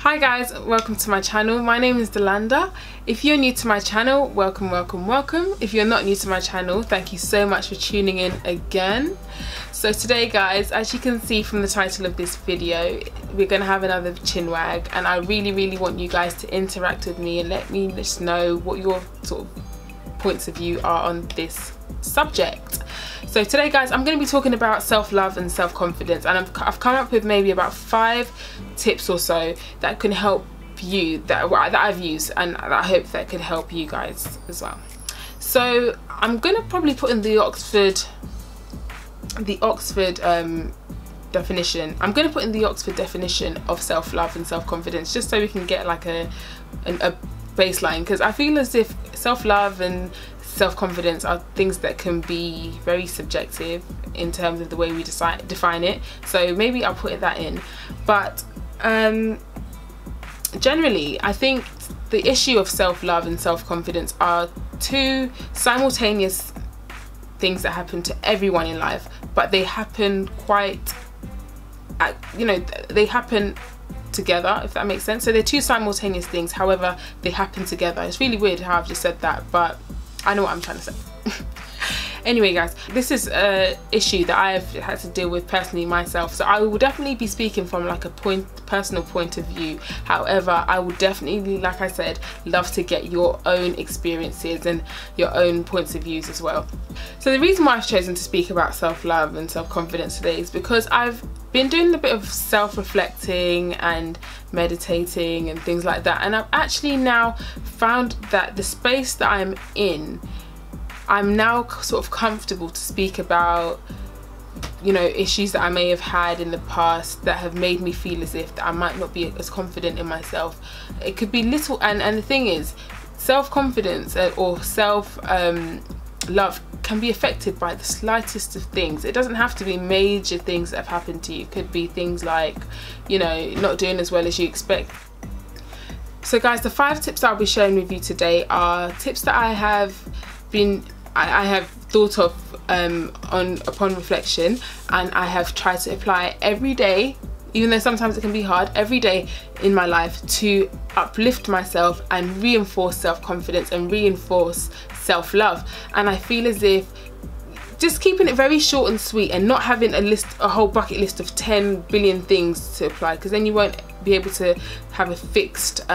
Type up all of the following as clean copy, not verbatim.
Hi guys, welcome to my channel. My name is Dalanda. If you're new to my channel, welcome. If you're not new to my channel, thank you so much for tuning in again. So today guys, as you can see from the title of this video, we're going to have another chinwag, and I really want you guys to interact with me and let me just know what your sort of points of view are on this subject. So today guys, I'm going to be talking about self-love and self-confidence, and I've come up with maybe about 5 tips or so that can help you, that I've used, and I hope that could help you guys as well. So I'm going to probably put in the Oxford definition. I'm going to put in the Oxford definition of self-love and self-confidence, just so we can get like a baseline, because I feel as if self-love and self-confidence are things that can be very subjective in terms of the way we define it. So maybe I'll put that in, but generally I think the issue of self-love and self-confidence are 2 simultaneous things that happen to everyone in life, but they happen quite, they happen together, if that makes sense. So they're 2 simultaneous things, however they happen together. It's really weird how I've just said that, but I know what I'm trying to say. Anyway guys, this is an issue that I've had to deal with personally myself, so I will definitely be speaking from like a personal point of view. However, I would definitely, like I said, love to get your own experiences and your own points of views as well. So the reason why I've chosen to speak about self-love and self-confidence today is because I've been doing a bit of self-reflecting and meditating and things like that, and I've actually now found that the space that I'm in, I'm now sort of comfortable to speak about, issues that I may have had in the past that have made me feel as if that I might not be as confident in myself. It could be little, and the thing is, self-confidence or self-love can be affected by the slightest of things. It doesn't have to be major things that have happened to you. It could be things like, not doing as well as you expect. So guys, the 5 tips I'll be sharing with you today are tips that I have thought of upon reflection, and I have tried to apply every day, even though sometimes it can be hard, every day in my life, to uplift myself and reinforce self-confidence and reinforce self-love. And I feel as if just keeping it very short and sweet and not having a whole bucket list of 10 billion things to apply, because then you won't be able to have a fixed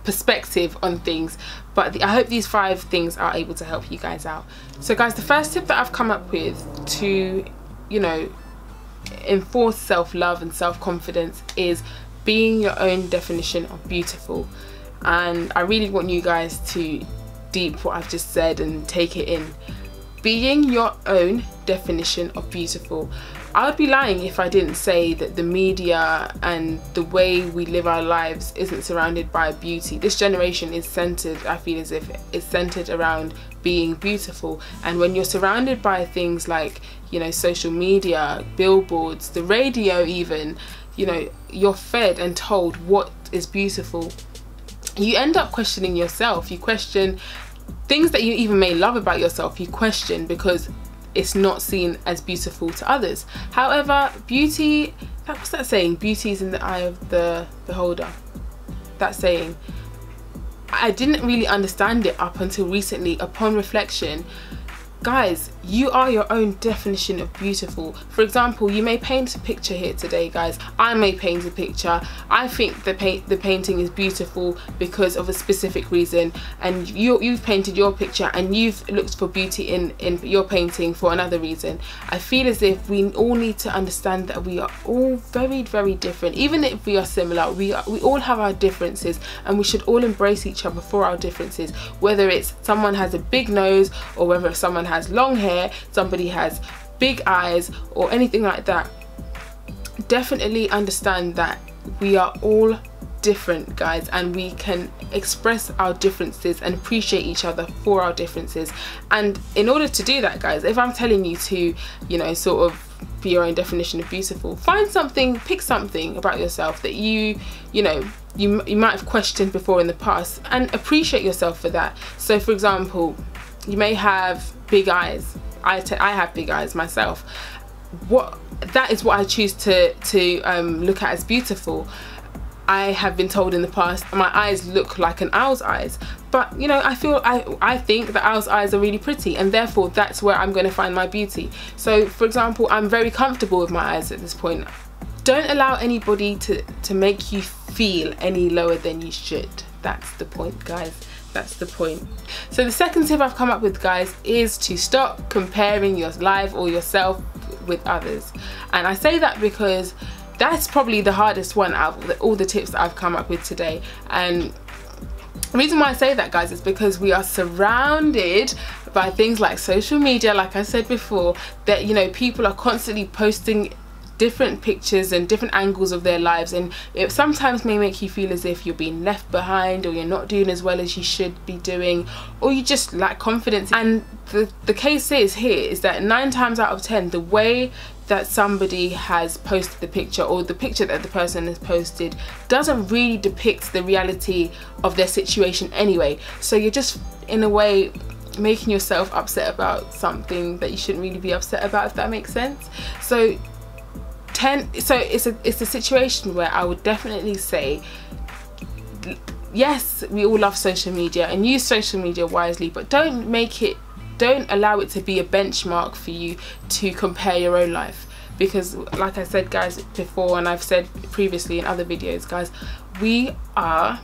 perspective on things. But I hope these 5 things are able to help you guys out. So guys, the first tip that I've come up with to enforce self-love and self-confidence is being your own definition of beautiful. And I really want you guys to deep what I've just said and take it in. Being your own definition of beautiful. I would be lying if I didn't say that the media and the way we live our lives isn't surrounded by beauty. This generation is centered, I feel as if it's centered around being beautiful. And when you're surrounded by things like, social media, billboards, the radio even, you're fed and told what is beautiful, you end up questioning yourself. You question things that you even may love about yourself, you question because it's not seen as beautiful to others. However, beauty, what's that saying? Beauty is in the eye of the beholder. That saying, I didn't really understand it up until recently. Upon reflection, guys, you are your own definition of beautiful. For example, you may paint a picture here today, guys. I may paint a picture. I think the painting is beautiful because of a specific reason, and you've painted your picture and you've looked for beauty in your painting for another reason. I feel as if we all need to understand that we are all very different. Even if we are similar, we all have our differences, and we should all embrace each other for our differences, whether it's someone has a big nose or whether someone has long hair, somebody has big eyes, or anything like that. Definitely understand that we are all different, guys, and we can express our differences and appreciate each other for our differences. And in order to do that, guys, if I'm telling you to sort of be your own definition of beautiful, find something, pick something about yourself that you might have questioned before in the past, and appreciate yourself for that. So for example, you may have big eyes. I have big eyes myself. that is what I choose to look at as beautiful. I have been told in the past my eyes look like an owl's eyes, but you know, I think that owl's eyes are really pretty, and therefore that's where I'm going to find my beauty. So for example, I'm very comfortable with my eyes at this point. Don't allow anybody to make you feel any lower than you should. That's the point, guys. That's the point. So the second tip I've come up with, guys, is to stop comparing your life or yourself with others. And I say that because that's probably the hardest one out of all the tips that I've come up with today. And the reason why I say that, guys, is because we are surrounded by things like social media, like I said before, that, you know, people are constantly posting different pictures and different angles of their lives, and it sometimes may make you feel as if you're being left behind, or you're not doing as well as you should be doing, or you just lack confidence. And the case is that 9 times out of 10, the way that somebody has posted the picture, or the picture that the person has posted, doesn't really depict the reality of their situation anyway. So you're just in a way making yourself upset about something that you shouldn't really be upset about, if that makes sense. So it's a situation where I would definitely say, yes, we all love social media and use social media wisely, but don't allow it to be a benchmark for you to compare your own life. Because like I said, guys, before, and I've said previously in other videos, guys, we are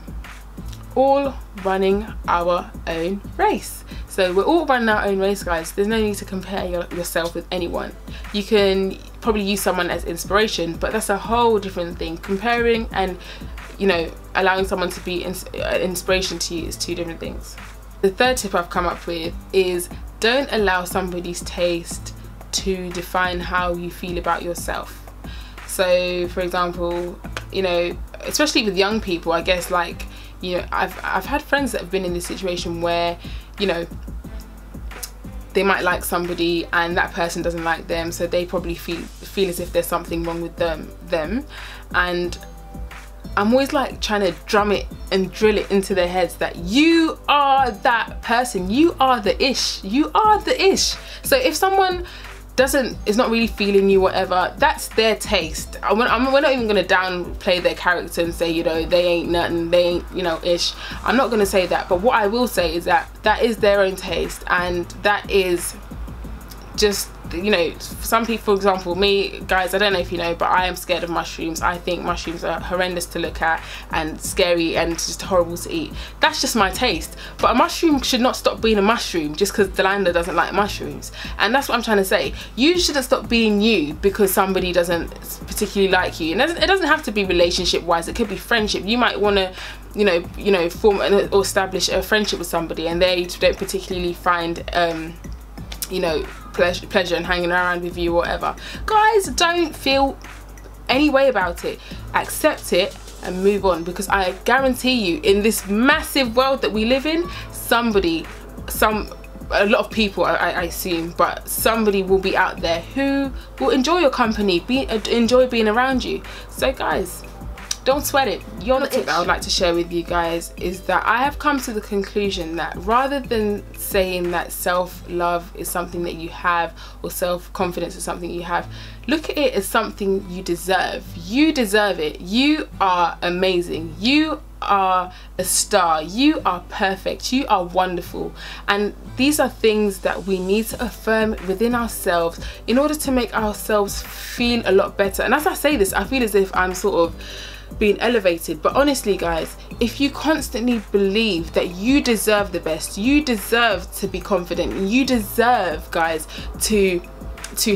all running our own race. So we're all running our own race, guys. There's no need to compare yourself with anyone. You can probably use someone as inspiration, but that's a whole different thing. Comparing and, you know, allowing someone to be inspiration to you is 2 different things. The third tip I've come up with is, don't allow somebody's taste to define how you feel about yourself. So for example, you know, especially with young people, I guess, like, you know, I've had friends that have been in this situation where, you know, they might like somebody and that person doesn't like them, so they probably feel as if there's something wrong with them, and I'm always like trying to drum it and drill it into their heads that you are that person, you are the ish, you are the ish. So if someone is not really feeling you, whatever, that's their taste. We're not even gonna downplay their character and say, you know, they ain't nothing, they ain't, you know, ish. I'm not gonna say that, but what I will say is that that is their own taste, and that is just, you know, some people, for example, me, guys, I don't know if you know, but I am scared of mushrooms. I think mushrooms are horrendous to look at and scary and just horrible to eat. That's just my taste. But a mushroom should not stop being a mushroom just because Dalanda doesn't like mushrooms. And that's what I'm trying to say. You shouldn't stop being you because somebody doesn't particularly like you. And it doesn't have to be relationship wise, it could be friendship. You might want to, you know, form or establish a friendship with somebody, and they don't particularly find you know, pleasure in hanging around with you or whatever. Guys, don't feel any way about it. Accept it and move on, because I guarantee you, in this massive world that we live in, a lot of people, I assume, but somebody will be out there who will enjoy your company, enjoy being around you. So guys, don't sweat it. The other tip I would like to share with you guys is that I have come to the conclusion that rather than saying that self-love is something that you have, or self-confidence is something you have, look at it as something you deserve. You deserve it. You are amazing. You are a star. You are perfect. You are wonderful. And these are things that we need to affirm within ourselves in order to make ourselves feel a lot better. And as I say this, I feel as if I'm sort of being elevated, but honestly guys, if you constantly believe that you deserve the best, you deserve to be confident, you deserve, guys, to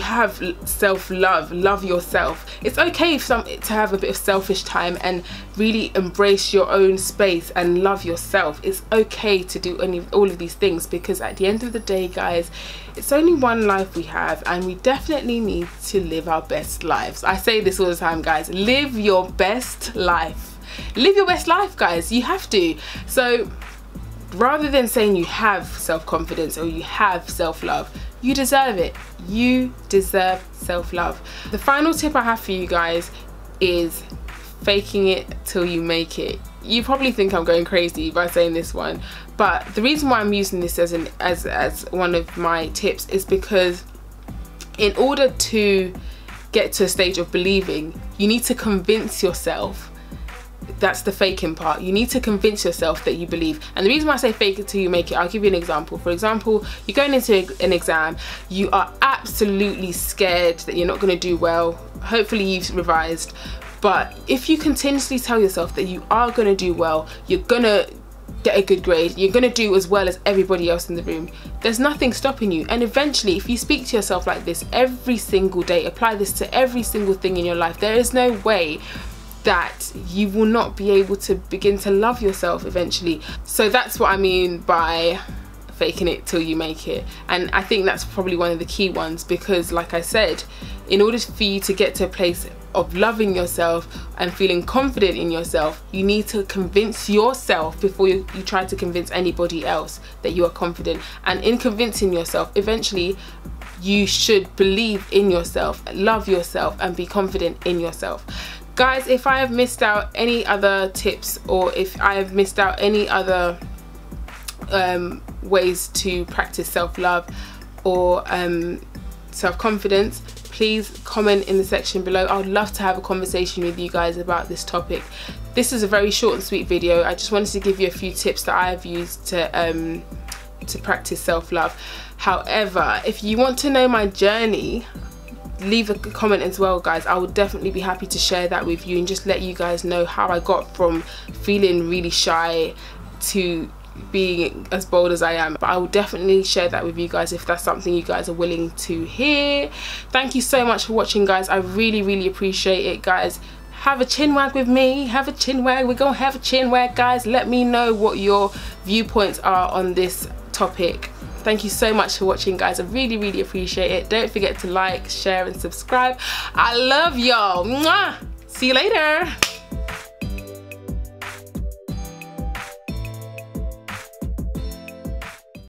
have self-love, love yourself. It's okay to have a bit of selfish time and really embrace your own space and love yourself. It's okay to do all of these things, because at the end of the day, guys, it's only one life we have, and we definitely need to live our best lives. I say this all the time, guys, live your best life. Live your best life, guys, you have to. So rather than saying you have self-confidence or you have self-love, you deserve it. You deserve self-love. The final tip I have for you guys is faking it till you make it. You probably think I'm going crazy by saying this one, but the reason why I'm using this as one of my tips is because in order to get to a stage of believing, you need to convince yourself. That's the faking part. You need to convince yourself that you believe. And the reason why I say fake it till you make it, I'll give you an example. For example, you're going into an exam, you are absolutely scared that you're not going to do well. Hopefully you've revised, but if you continuously tell yourself that you are going to do well, you're going to get a good grade, you're going to do as well as everybody else in the room, there's nothing stopping you. And eventually, if you speak to yourself like this every single day, apply this to every single thing in your life, there is no way that you will not be able to begin to love yourself eventually. So that's what I mean by faking it till you make it. And I think that's probably one of the key ones, because like I said, in order for you to get to a place of loving yourself and feeling confident in yourself, you need to convince yourself before you try to convince anybody else that you are confident. And in convincing yourself, eventually you should believe in yourself, love yourself, and be confident in yourself. Guys, if I have missed out any other tips, or if I have missed out any other ways to practice self-love or self-confidence, please comment in the section below. I would love to have a conversation with you guys about this topic. This is a very short and sweet video. I just wanted to give you a few tips that I have used to practice self-love. However, if you want to know my journey, leave a comment as well, guys. I would definitely be happy to share that with you and just let you guys know how I got from feeling really shy to being as bold as I am. But I will definitely share that with you guys if that's something you guys are willing to hear. Thank you so much for watching, guys. I really appreciate it, guys. Have a chin wag with me. Have a chin wag. We're gonna have a chin wag, guys. Let me know what your viewpoints are on this topic. Thank you so much for watching, guys. I really appreciate it. Don't forget to like, share and subscribe. I love y'all. See you later.